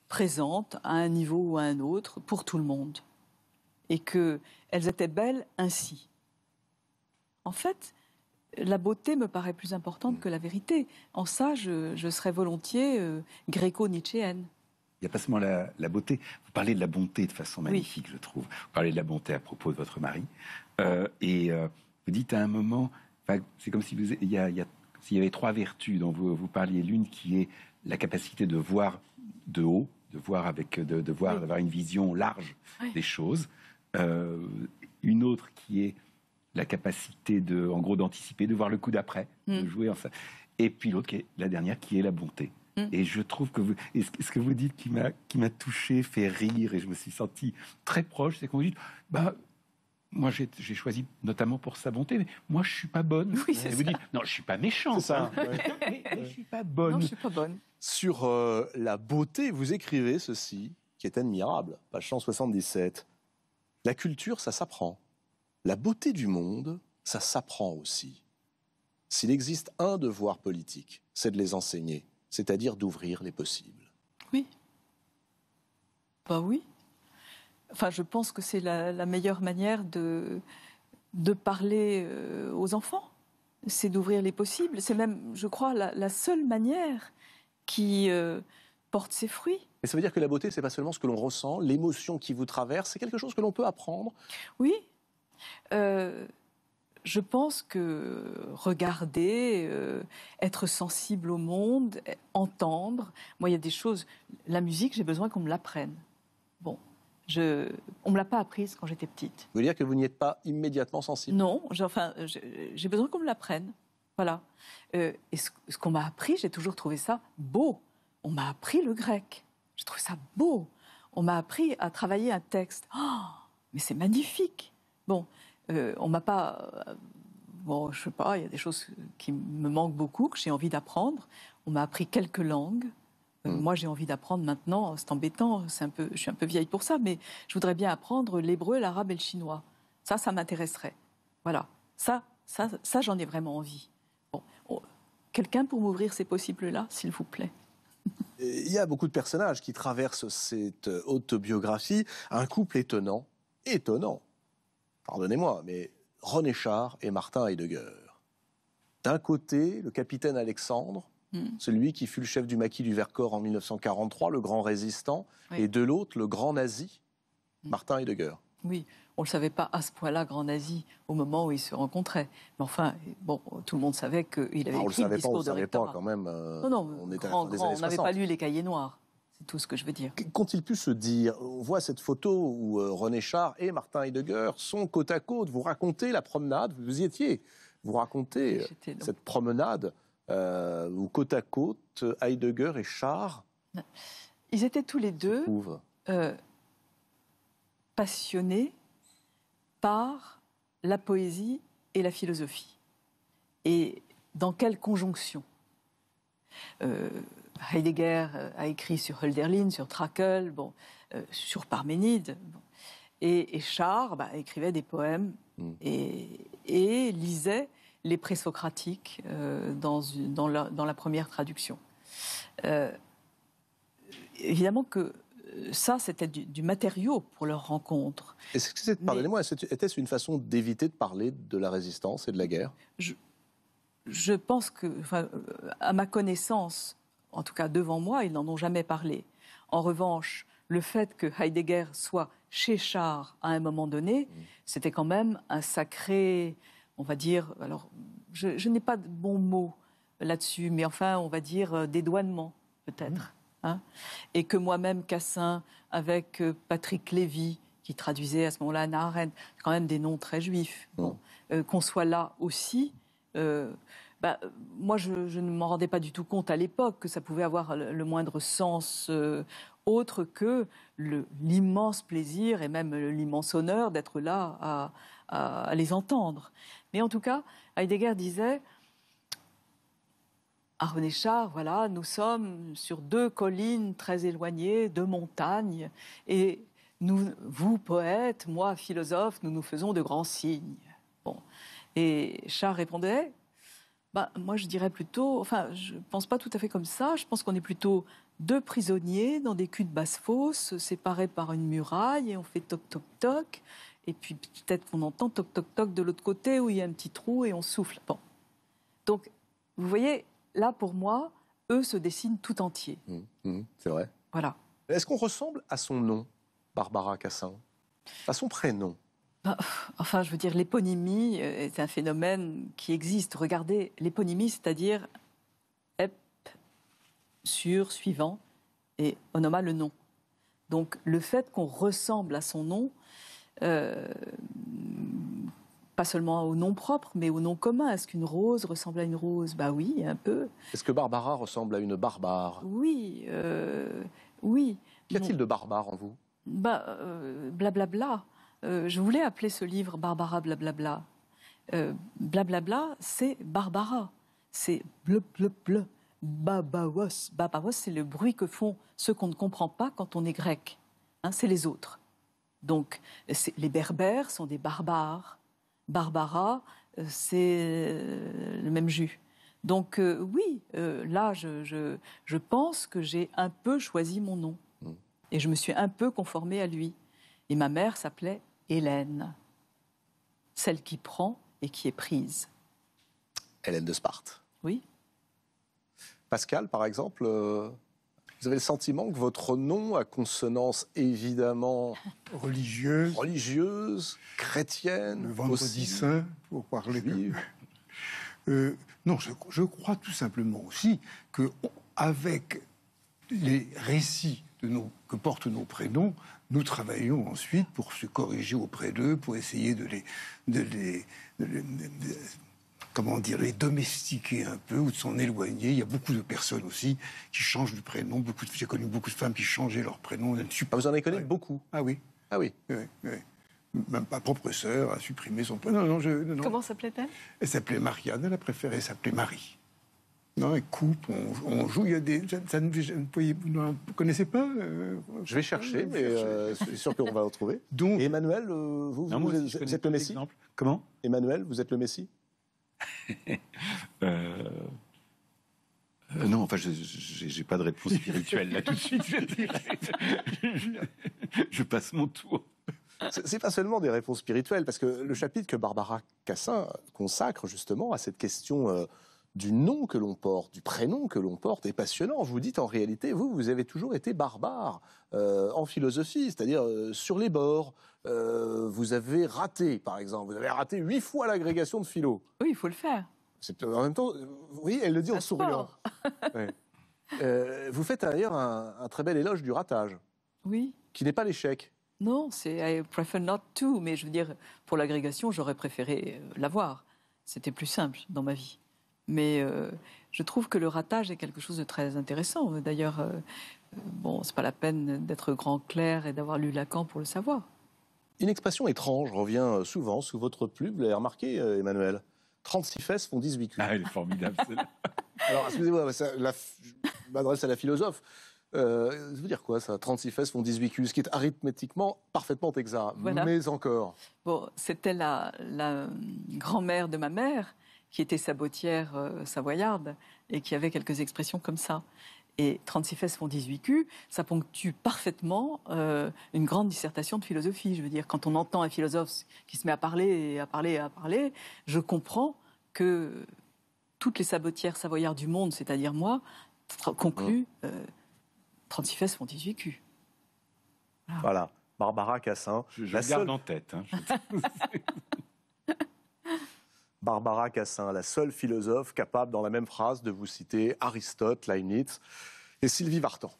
présentes à un niveau ou à un autre pour tout le monde. Et qu'elles étaient belles ainsi. En fait, la beauté me paraît plus importante que la vérité. En ça, je serais volontiers gréco-nietzschéenne. Il n'y a pas seulement la beauté. Vous parlez de la bonté de façon magnifique, oui. Je trouve. Vous parlez de la bonté à propos de votre mari. Vous dites à un moment, c'est comme si s'il y avait trois vertus dont vous parliez. L'une qui est la capacité de voir de haut, d'avoir une vision large des choses. Une autre qui est la capacité en gros d'anticiper, de voir le coup d'après, de jouer enfin. Et puis l'autre, la dernière, qui est la bonté. Et je trouve que ce que vous dites qui m'a touché, fait rire, et je me suis senti très proche, c'est qu'on dit, moi j'ai choisi notamment pour sa bonté, mais moi je suis pas bonne. Oui, c'est ça. Vous dites, non, je suis pas méchante. C'est ça. Mais je suis pas bonne. Non, je suis pas bonne. Sur la beauté, vous écrivez ceci, qui est admirable, page 177. La culture, ça s'apprend. La beauté du monde, ça s'apprend aussi. S'il existe un devoir politique, c'est de les enseigner, c'est-à-dire d'ouvrir les possibles. Oui. Oui. Enfin, je pense que c'est la meilleure manière de parler aux enfants. C'est d'ouvrir les possibles. C'est même, je crois, la seule manière qui porte ses fruits. Mais ça veut dire que la beauté, c'est pas seulement ce que l'on ressent, l'émotion qui vous traverse, c'est quelque chose que l'on peut apprendre. Oui. Je pense que regarder, être sensible au monde, entendre. Moi, il y a des choses. La musique, j'ai besoin qu'on me l'apprenne. Bon, on me l'a pas apprise quand j'étais petite. Vous voulez dire que vous n'y êtes pas immédiatement sensible? Non, j'ai besoin qu'on me l'apprenne. Voilà. Et ce qu'on m'a appris, j'ai toujours trouvé ça beau. On m'a appris le grec. J'ai trouvé ça beau. On m'a appris à travailler un texte. Oh, mais c'est magnifique. Bon. On m'a pas... je sais pas, il y a des choses qui me manquent beaucoup, que j'ai envie d'apprendre. On m'a appris quelques langues. Moi, j'ai envie d'apprendre maintenant, c'est embêtant, je suis un peu vieille pour ça, mais je voudrais bien apprendre l'hébreu, l'arabe et le chinois. Ça m'intéresserait. Voilà. Ça, j'en ai vraiment envie. Bon, quelqu'un pour m'ouvrir ces possibles-là, s'il vous plaît. Il y a beaucoup de personnages qui traversent cette autobiographie. Un couple étonnant. Pardonnez-moi, mais René Char et Martin Heidegger. D'un côté, le capitaine Alexandre, celui qui fut le chef du maquis du Vercors en 1943, le grand résistant, et de l'autre, le grand nazi, Martin Heidegger. Oui, on ne le savait pas à ce point-là, grand nazi, au moment où ils se rencontraient. Mais enfin, bon, tout le monde savait qu'il avait écrit le discours de rectorat. Quand même. Non, on n'avait pas lu les cahiers noirs. C'est tout ce que je veux dire. Qu'ont-ils pu se dire? On voit cette photo où René Char et Martin Heidegger sont côte à côte. Vous racontez la promenade, vous y étiez. Vous racontez cette promenade où côte à côte, Heidegger et Char. Ils étaient tous les deux passionnés par la poésie et la philosophie. Et dans quelle conjonction? Heidegger a écrit sur Hölderlin, sur Trakl, sur Parménide. Bon. Et Char écrivait des poèmes et lisait les présocratiques dans la première traduction. Évidemment que ça, c'était du matériau pour leur rencontre. Pardonnez-moi, était-ce une façon d'éviter de parler de la résistance et de la guerre? Je pense que, à ma connaissance, en tout cas devant moi, ils n'en ont jamais parlé. En revanche, le fait que Heidegger soit chez Char à un moment donné, c'était quand même un sacré, on va dire, alors je n'ai pas de bons mots là-dessus, mais enfin, on va dire dédouanement, peut-être. Hein, et que moi-même, Cassin, avec Patrick Lévy, qui traduisait à ce moment-là Hannah Arendt, quand même des noms très juifs, qu'on soit là aussi... moi, je ne m'en rendais pas du tout compte à l'époque que ça pouvait avoir le moindre sens autre que l'immense plaisir et même l'immense honneur d'être là à les entendre. Mais en tout cas, Heidegger disait à René Char, voilà, nous sommes sur deux collines très éloignées, deux montagnes, et vous, poètes, moi, philosophe, nous nous faisons de grands signes. Bon. Et Char répondait, moi je dirais plutôt, enfin je ne pense pas tout à fait comme ça, je pense qu'on est plutôt deux prisonniers dans des culs de basse-fosse, séparés par une muraille, et on fait toc toc toc, et puis peut-être qu'on entend toc toc toc de l'autre côté où il y a un petit trou et on souffle. Bon. Donc, vous voyez, là pour moi, eux se dessinent tout entiers. C'est vrai. Voilà. Est-ce qu'on ressemble à son nom, Barbara Cassin, à son prénom? Enfin, je veux dire, l'éponymie est un phénomène qui existe. Regardez, l'éponymie, c'est-à-dire ep, sur, suivant, et onoma, le nom. Donc, le fait qu'on ressemble à son nom, pas seulement au nom propre, mais au nom commun. Est-ce qu'une rose ressemble à une rose? Bah oui, un peu. Est-ce que Barbara ressemble à une barbare? Oui, oui. Qu'y a-t-il de barbare en vous? Blablabla. Je voulais appeler ce livre Barbara Blablabla. Blablabla, c'est Barbara. C'est bleu, bleu, bleu. Babaos. Babaos, c'est le bruit que font ceux qu'on ne comprend pas quand on est grec. Hein, c'est les autres. Donc, les Berbères sont des barbares. Barbara, c'est le même jus. Donc, oui, là, je pense que j'ai un peu choisi mon nom. Et je me suis un peu conformée à lui. Et ma mère s'appelait Hélène, celle qui prend et qui est prise. Hélène de Sparte. Oui. Pascal, par exemple, vous avez le sentiment que votre nom a consonance évidemment religieuse, chrétienne, le vendredi saint, pour parler de... non, je crois tout simplement aussi qu'avec les récits que portent nos prénoms, nous travaillons ensuite pour se corriger auprès d'eux, pour essayer de les les domestiquer un peu ou de s'en éloigner. Il y a beaucoup de personnes aussi qui changent de prénom. J'ai connu beaucoup de femmes qui changeaient leur prénom. Vous en avez connu beaucoup? Ah oui. Ah oui. Oui. Même ma propre sœur a supprimé son prénom. Non. Comment s'appelait-elle? Elle s'appelait Marianne, elle a préféré s'appeler Marie. Non, elle coupe, on joue, il y a des... vous ne connaissez pas Je vais chercher, mais je suis sûr qu'on va en trouver. Donc, et Emmanuel, vous êtes le Messie? Comment? Emmanuel, vous êtes le Messie? Non, enfin, j'ai pas de réponse spirituelle là tout de suite. Je passe mon tour. C'est pas seulement des réponses spirituelles, parce que le chapitre que Barbara Cassin consacre justement à cette question du nom que l'on porte, du prénom que l'on porte, est passionnant. Vous dites en réalité, vous avez toujours été barbare en philosophie, c'est-à-dire sur les bords. Vous avez raté, par exemple, vous avez raté 8 fois l'agrégation de philo. Oui, il faut le faire. En même temps, oui, elle le dit en souriant. Ouais. Vous faites d'ailleurs un très bel éloge du ratage. Oui. Qui n'est pas l'échec. Non, c'est I prefer not to, mais je veux dire, pour l'agrégation, j'aurais préféré l'avoir. C'était plus simple dans ma vie. Mais je trouve que le ratage est quelque chose de très intéressant. D'ailleurs, bon, c'est pas la peine d'être grand clerc et d'avoir lu Lacan pour le savoir. Une expression étrange revient souvent sous votre plume, vous l'avez remarqué, Emmanuel. 36 fesses font 18 culs. Ah, elle est formidable, celle-là. Alors, excusez-moi, je m'adresse à la philosophe. Ça veut dire quoi, ça? 36 fesses font 18 culs, ce qui est arithmétiquement parfaitement exact. Voilà. Mais encore. Bon, c'était la grand-mère de ma mère, qui était sabotière savoyarde, et qui avait quelques expressions comme ça. Et 36 fesses font 18 culs, ça ponctue parfaitement une grande dissertation de philosophie. Je veux dire, quand on entend un philosophe qui se met à parler, je comprends que toutes les sabotières savoyardes du monde, c'est-à-dire moi, concluent 36 fesses font 18 culs. Voilà, Barbara Cassin. Je garde en tête. Hein, Barbara Cassin, la seule philosophe capable dans la même phrase de vous citer Aristote, Leibniz et Sylvie Vartan.